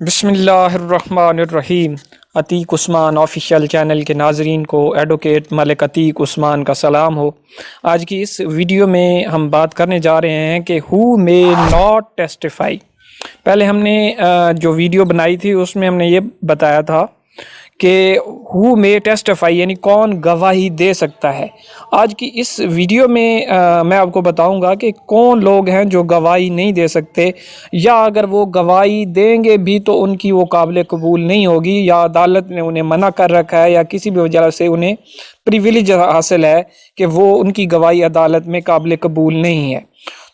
بسم اللہ الرحمن الرحیم۔ عتیق عثمان آفیشیل چینل کے ناظرین کو ایڈوکیٹ ملک عتیق عثمان کا سلام ہو۔ آج کی اس ویڈیو میں ہم بات کرنے جا رہے ہیں کہ ہو مے ناٹ ٹیسٹیفائی۔ پہلے ہم نے جو ویڈیو بنائی تھی اس میں ہم نے یہ بتایا تھا کہ ہو مے ٹیسٹیفائی یعنی کون گواہی دے سکتا ہے۔ آج کی اس ویڈیو میں آپ کو بتاؤں گا کہ کون لوگ ہیں جو گواہی نہیں دے سکتے، یا اگر وہ گواہی دیں گے بھی تو ان کی وہ قابل قبول نہیں ہوگی، یا عدالت نے انہیں منع کر رکھا ہے، یا کسی بھی وجہ سے انہیں پریویلیج حاصل ہے کہ وہ ان کی گواہی عدالت میں قابل قبول نہیں ہے۔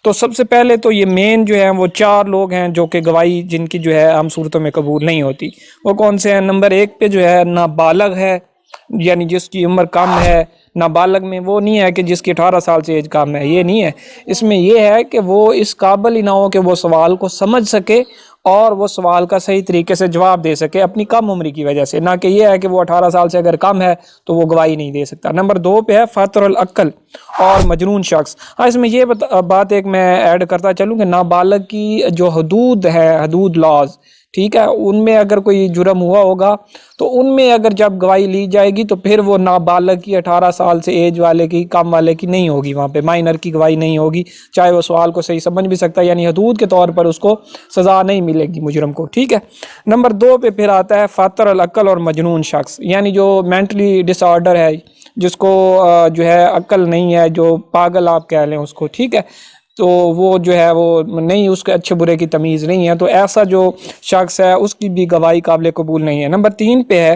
تو سب سے پہلے تو یہ مین جو ہیں وہ 4 لوگ ہیں جو کہ گواہی جن کی جو ہے عام صورتوں میں قبول نہیں ہوتی۔ وہ کون سے ہیں؟ نمبر 1 پہ جو ہے نابالغ ہے، یعنی جس کی عمر کم ہے۔ نابالغ میں وہ نہیں ہے کہ جس کی 18 سال سے ایج کم ہے، یہ نہیں ہے۔ اس میں یہ ہے کہ وہ اس قابل ہی نہ ہو کہ وہ سوال کو سمجھ سکے اور وہ سوال کا صحیح طریقے سے جواب دے سکے اپنی کم عمری کی وجہ سے، نہ کہ یہ ہے کہ وہ 18 سال سے اگر کم ہے تو وہ گواہی نہیں دے سکتا۔ نمبر 2 پہ ہے فاطر العقل اور مجنون شخص۔ اس میں یہ بات ایک میں ایڈ کرتا چلوں کہ نابالغ کی جو حدود ہے، حدود لاز، ٹھیک ہے، ان میں اگر کوئی جرم ہوا ہوگا تو ان میں اگر جب گواہی لی جائے گی تو پھر وہ نابالغ کی 18 سال سے ایج والے کی، کم والے کی نہیں ہوگی، وہاں پہ مائنر کی گواہی نہیں ہوگی، چاہے وہ سوال کو صحیح سمجھ بھی سکتا ہے، یعنی حدود کے طور پر اس کو سزا نہیں ملے گی مجرم کو، ٹھیک ہے۔ نمبر 2 پہ پھر آتا ہے فاطر العقل اور مجنون شخص، یعنی جو مینٹلی ڈس آرڈر ہے، جس کو جو ہے عقل نہیں ہے، جو پاگل آپ کہہ لیں اس کو، ٹھیک ہے، تو وہ جو ہے وہ نہیں، اس کے اچھے برے کی تمیز نہیں ہے، تو ایسا جو شخص ہے اس کی بھی گواہی قابل قبول نہیں ہے۔ نمبر 3 پہ ہے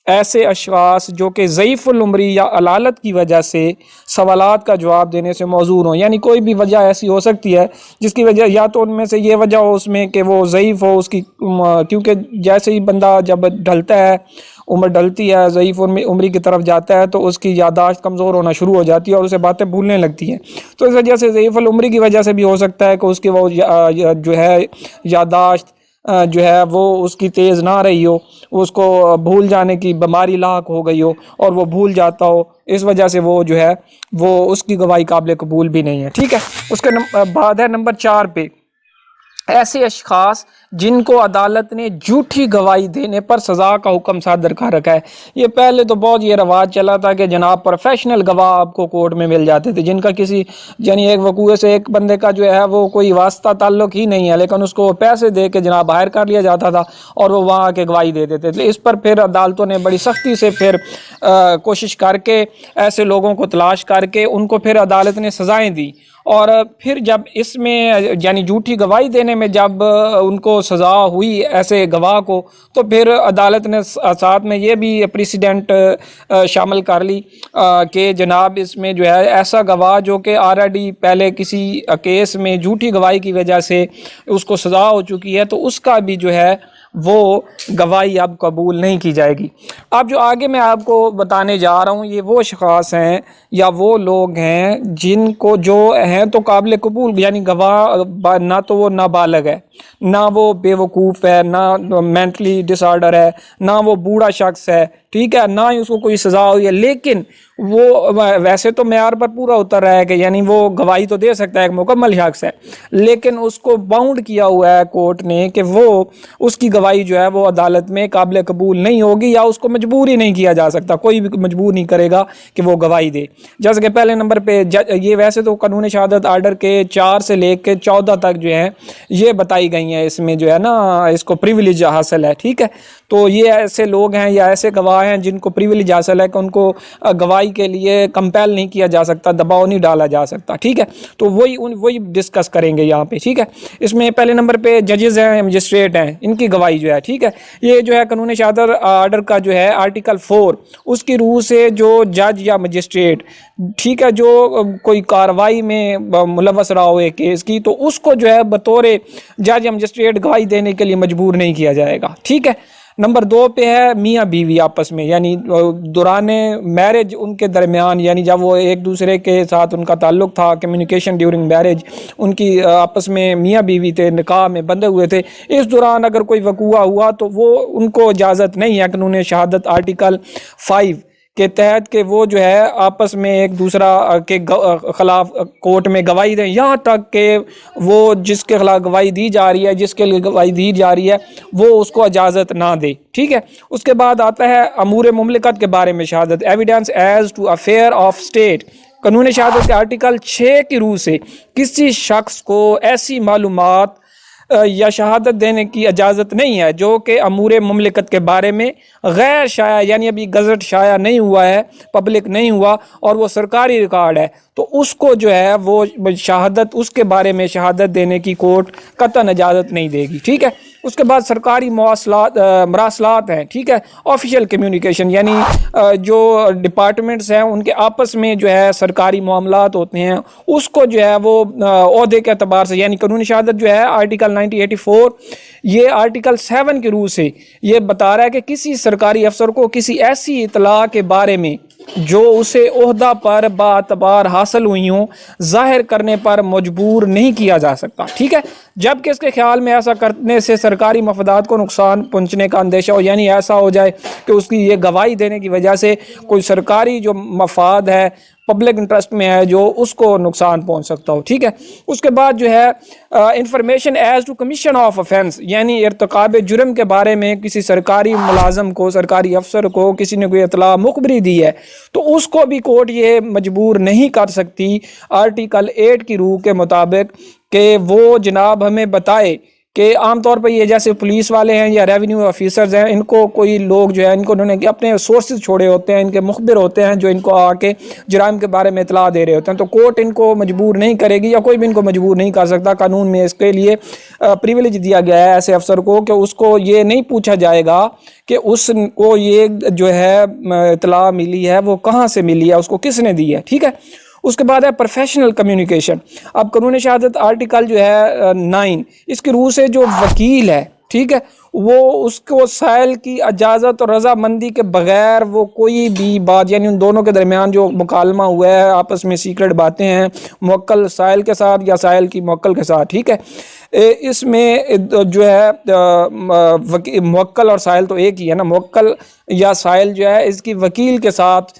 ایسے اشخاص جو کہ ضعیف العمری یا علالت کی وجہ سے سوالات کا جواب دینے سے معذور ہوں، یعنی کوئی بھی وجہ ایسی ہو سکتی ہے جس کی وجہ، یا تو ان میں سے یہ وجہ ہو اس میں کہ وہ ضعیف ہو، اس کی کیونکہ جیسے ہی بندہ جب ڈھلتا ہے، عمر ڈلتی ہے، ضعیف عمری کی طرف جاتا ہے تو اس کی یادداشت کمزور ہونا شروع ہو جاتی ہے اور اسے باتیں بھولنے لگتی ہیں۔ تو اس وجہ سے ضعیف العمری کی وجہ سے بھی ہو سکتا ہے کہ اس کی وہ جو ہے یادداشت جو ہے وہ اس کی تیز نہ رہی ہو، اس کو بھول جانے کی بیماری لاحق ہو گئی ہو اور وہ بھول جاتا ہو، اس وجہ سے وہ جو ہے وہ اس کی گواہی قابل قبول بھی نہیں ہے، ٹھیک ہے۔ اس کے بعد ہے نمبر 4 پہ ایسے اشخاص جن کو عدالت نے جھوٹی گواہی دینے پر سزا کا حکم صادر کر رکھا ہے۔ یہ پہلے تو بہت یہ رواج چلا تھا کہ جناب پروفیشنل گواہ آپ کو کورٹ میں مل جاتے تھے، جن کا کسی یعنی ایک وقوع سے ایک بندے کا جو ہے وہ کوئی واسطہ تعلق ہی نہیں ہے، لیکن اس کو پیسے دے کے جناب ہائر کر لیا جاتا تھا اور وہ وہاں کے گواہی دے دیتے تھے۔ اس پر پھر عدالتوں نے بڑی سختی سے پھر کوشش کر کے ایسے لوگوں کو تلاش کر کے ان کو پھر عدالت نے سزائیں دی، اور پھر جب اس میں یعنی جھوٹی گواہی دینے میں جب ان کو سزا ہوئی ایسے گواہ کو، تو پھر عدالت نے ساتھ میں یہ بھی پریسیڈنٹ شامل کر لی کہ جناب اس میں جو ہے ایسا گواہ جو کہ آلریڈی پہلے کسی کیس میں جھوٹی گواہی کی وجہ سے اس کو سزا ہو چکی ہے تو اس کا بھی جو ہے وہ گواہی اب قبول نہیں کی جائے گی۔ اب جو آگے میں آپ کو بتانے جا رہا ہوں یہ وہ اشخاص ہیں یا وہ لوگ ہیں جن کو جو ہیں تو قابل قبول، یعنی گواہ نہ تو وہ نابالغ ہے، نہ وہ بے وقوف ہے، نہ مینٹلی ڈس آرڈر ہے، نہ وہ بوڑھا شخص ہے، ٹھیک ہے، نہ ہی اس کو کوئی سزا ہوئی ہے، لیکن وہ ویسے تو معیار پر پورا اتر رہا ہے کہ یعنی وہ گواہی تو دے سکتا ہے، ایک مکمل شخص ہے، لیکن اس کو باؤنڈ کیا ہوا ہے کورٹ نے کہ وہ اس کی گواہی جو ہے وہ عدالت میں قابل قبول نہیں ہوگی، یا اس کو مجبور ہی نہیں کیا جا سکتا، کوئی بھی مجبور نہیں کرے گا کہ وہ گواہی دے۔ جیسے کہ پہلے نمبر پہ یہ ویسے تو قانون شہادت آرڈر کے 4 سے لے کے 14 تک جو ہیں یہ بتائی گئی ہیں، اس میں جو ہے نا اس کو پریویلیج حاصل ہے، ٹھیک ہے۔ تو یہ ایسے لوگ ہیں یا ایسے گواہ ہیں جن کو پریویلیج حاصل ہے کہ ان کو گواہی کے لیے کمپیل نہیں کیا جا سکتا، دباؤ نہیں ڈالا جا سکتا، ٹھیک ہے۔ تو وہی ڈسکس کریں گے یہاں پہ، ٹھیک ہے۔ اس میں پہلے نمبر پہ ججز ہیں، مجسٹریٹ ہیں، ان کی گواہی جو ہے، ٹھیک ہے۔ یہ جو ہے قانون شہادت آرڈر کا جو ہے آرٹیکل 4 اس کی روح سے جو جج یا مجسٹریٹ، ٹھیک ہے، جو کوئی کاروائی میں ملوث رہا ہو ایک کیس کی، تو اس کو جو ہے بطور جج یا مجسٹریٹ گواہی دینے کے لیے مجبور نہیں کیا جائے گا، ٹھیک ہے۔ نمبر 2 پہ ہے میاں بیوی آپس میں، یعنی دوران میرج ان کے درمیان، یعنی جب وہ ایک دوسرے کے ساتھ ان کا تعلق تھا، کمیونیکیشن ڈیورنگ میرج، ان کی آپس میں میاں بیوی تھے، نکاح میں بندھے ہوئے تھے، اس دوران اگر کوئی وقوع ہوا تو وہ ان کو اجازت نہیں ہے، قانون شہادت آرٹیکل 5 کے تحت کہ وہ جو ہے آپس میں ایک دوسرا کے خلاف کورٹ میں گواہی دیں، یہاں تک کہ وہ جس کے خلاف گواہی دی جا رہی ہے، جس کے لیے گواہی دی جا رہی ہے، وہ اس کو اجازت نہ دے، ٹھیک ہے۔ اس کے بعد آتا ہے امور مملکت کے بارے میں شہادت، evidence as to affair of state. قانون شہادت کے آرٹیکل 6 کی روح سے کسی شخص کو ایسی معلومات یا شہادت دینے کی اجازت نہیں ہے جو کہ امور مملکت کے بارے میں غیر شائع، یعنی ابھی گزٹ شائع نہیں ہوا ہے، پبلک نہیں ہوا، اور وہ سرکاری ریکارڈ ہے، تو اس کو جو ہے وہ شہادت، اس کے بارے میں شہادت دینے کی کورٹ قطعاً اجازت نہیں دے گی، ٹھیک ہے۔ اس کے بعد سرکاری مراسلات ہیں، ٹھیک ہے، آفیشیل کمیونیکیشن، یعنی جو ڈپارٹمنٹس ہیں ان کے آپس میں جو ہے سرکاری معاملات ہوتے ہیں، اس کو جو ہے وہ عہدے کے اعتبار سے، یعنی قانون شہادت جو ہے آرٹیکل 1984 یہ آرٹیکل 7 کے روح سے یہ بتا رہا ہے کہ کسی سرکاری افسر کو کسی ایسی اطلاع کے بارے میں جو اسے عہدہ پر باعتبار حاصل ہوئی ہوں ظاہر کرنے پر مجبور نہیں کیا جا سکتا، ٹھیک ہے، جبکہ اس کے خیال میں ایسا کرنے سے سرکاری مفادات کو نقصان پہنچنے کا اندیشہ ہو، یعنی ایسا ہو جائے کہ اس کی یہ گواہی دینے کی وجہ سے کوئی سرکاری جو مفاد ہے، پبلک انٹرسٹ میں ہے، جو اس کو نقصان پہنچ سکتا ہو، ٹھیک ہے۔ اس کے بعد جو ہے information as to commission of offence, یعنی ارتکاب جرم کے بارے میں کسی سرکاری ملازم کو، سرکاری افسر کو کسی نے کوئی اطلاع مخبری دی ہے تو اس کو بھی کورٹ یہ مجبور نہیں کر سکتی آرٹیکل 8 کی روح کے مطابق کہ وہ جناب ہمیں بتائے کہ عام طور پر یہ جیسے پولیس والے ہیں یا ریونیو آفیسرز ہیں، ان کو کوئی لوگ جو ہے ان کو انہوں نے اپنے سورسز چھوڑے ہوتے ہیں، ان کے مخبر ہوتے ہیں جو ان کو آ کے جرائم کے بارے میں اطلاع دے رہے ہوتے ہیں، تو کورٹ ان کو مجبور نہیں کرے گی یا کوئی بھی ان کو مجبور نہیں کر سکتا۔ قانون میں اس کے لیے پریویلیج دیا گیا ہے ایسے افسر کو کہ اس کو یہ نہیں پوچھا جائے گا کہ اس کو یہ جو ہے اطلاع ملی ہے وہ کہاں سے ملی ہے، اس کو کس نے دی ہے، ٹھیک ہے۔ اس کے بعد ہے پروفیشنل کمیونیکیشن۔ اب قانون شہادت آرٹیکل جو ہے 9 اس کی روح سے جو وکیل ہے، ٹھیک ہے، وہ اس کو سائل کی اجازت اور رضامندی کے بغیر وہ کوئی بھی بات، یعنی ان دونوں کے درمیان جو مکالمہ ہوا ہے آپس میں سیکرٹ باتیں ہیں موکل سائل کے ساتھ یا سائل کی موکل کے ساتھ، ٹھیک ہے، اس میں جو ہے موکل اور سائل تو ایک ہی ہے نا، موکل یا سائل جو ہے اس کی وکیل کے ساتھ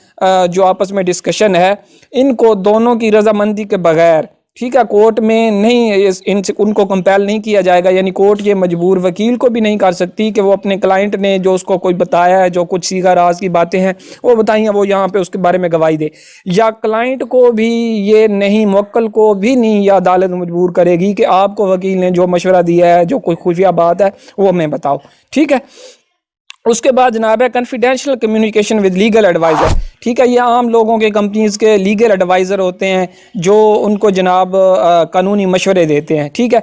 جو آپس میں ڈسکشن ہے، ان کو دونوں کی رضامندی کے بغیر، ٹھیک ہے، کورٹ میں نہیں ان کو کمپیل نہیں کیا جائے گا، یعنی کورٹ یہ مجبور وکیل کو بھی نہیں کر سکتی کہ وہ اپنے کلائنٹ نے جو اس کو کوئی بتایا ہے، جو کچھ سیگا راز کی باتیں ہیں وہ بتائی ہیں، وہ یہاں پہ اس کے بارے میں گواہی دے، یا کلائنٹ کو بھی یہ نہیں، موکل کو بھی نہیں، یا عدالت مجبور کرے گی کہ آپ کو وکیل نے جو مشورہ دیا ہے، جو کوئی خفیہ بات ہے وہ ہمیں بتاؤ، ٹھیک ہے۔ اس کے بعد جناب ہے کنفیڈینشیل کمیونیکیشن ود لیگل ایڈوائزر، ٹھیک ہے، یہ عام لوگوں کے کمپنیز کے لیگل ایڈوائزر ہوتے ہیں جو ان کو جناب قانونی مشورے دیتے ہیں، ٹھیک ہے،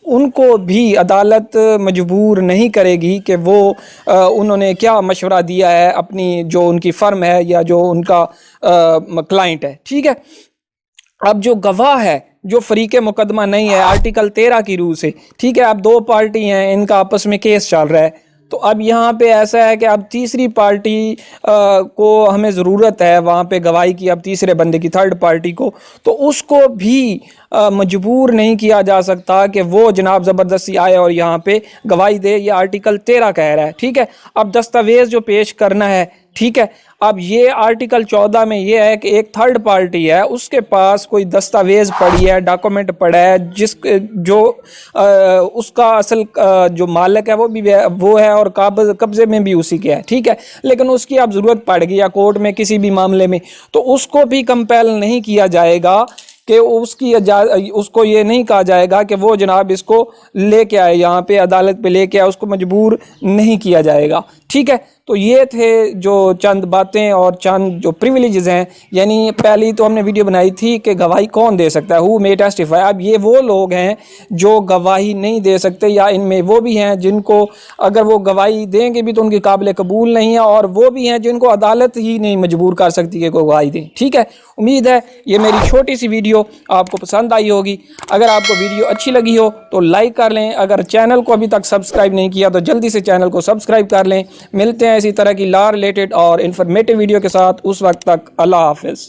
ان کو بھی عدالت مجبور نہیں کرے گی کہ وہ انہوں نے کیا مشورہ دیا ہے اپنی جو ان کی فرم ہے یا جو ان کا کلائنٹ ہے، ٹھیک ہے۔ اب جو گواہ ہے جو فریق مقدمہ نہیں ہے آرٹیکل 13 کی روح سے، ٹھیک ہے، اب دو پارٹی ہیں، ان کا آپس میں کیس چل رہا ہے، تو اب یہاں پہ ایسا ہے کہ اب تیسری پارٹی کو ہمیں ضرورت ہے وہاں پہ گواہی کی، اب تیسرے بندے کی، تھرڈ پارٹی کو، تو اس کو بھی مجبور نہیں کیا جا سکتا کہ وہ جناب زبردستی آئے اور یہاں پہ گواہی دے، یہ آرٹیکل 13 کہہ رہا ہے، ٹھیک ہے۔ اب دستاویز جو پیش کرنا ہے، ٹھیک ہے، اب یہ آرٹیکل 14 میں یہ ہے کہ ایک تھرڈ پارٹی ہے، اس کے پاس کوئی دستاویز پڑی ہے، ڈاکومنٹ پڑا ہے، جو اس کا اصل جو مالک ہے وہ ہے اور قبضے میں بھی اسی کے ہے، ٹھیک ہے، لیکن اس کی اب ضرورت پڑ گئی یا کورٹ میں کسی بھی معاملے میں، تو اس کو بھی کمپیل نہیں کیا جائے گا کہ اس کو یہ نہیں کہا جائے گا کہ وہ جناب اس کو لے کے آئے، یہاں پہ عدالت پہ لے کے آئے، اس کو مجبور نہیں کیا جائے گا، ٹھیک ہے۔ تو یہ تھے جو چند باتیں اور چند جو پریویلیجز ہیں، یعنی پہلی تو ہم نے ویڈیو بنائی تھی کہ گواہی کون دے سکتا ہے، ہو may testify، اب یہ وہ لوگ ہیں جو گواہی نہیں دے سکتے، یا ان میں وہ بھی ہیں جن کو اگر وہ گواہی دیں گے بھی تو ان کی قابل قبول نہیں ہے، اور وہ بھی ہیں جن کو عدالت ہی نہیں مجبور کر سکتی کہ کوئی گواہی دیں، ٹھیک ہے۔ امید ہے یہ میری چھوٹی سی ویڈیو آپ کو پسند آئی ہوگی، اگر آپ کو ویڈیو اچھی لگی ہو تو لائک کر لیں، اگر چینل کو ابھی تک سبسکرائب نہیں کیا تو جلدی سے چینل کو سبسکرائب کر لیں۔ ملتے ہیں اسی طرح کی لا ریلیٹڈ اور انفارمیٹیو ویڈیو کے ساتھ، اس وقت تک اللہ حافظ۔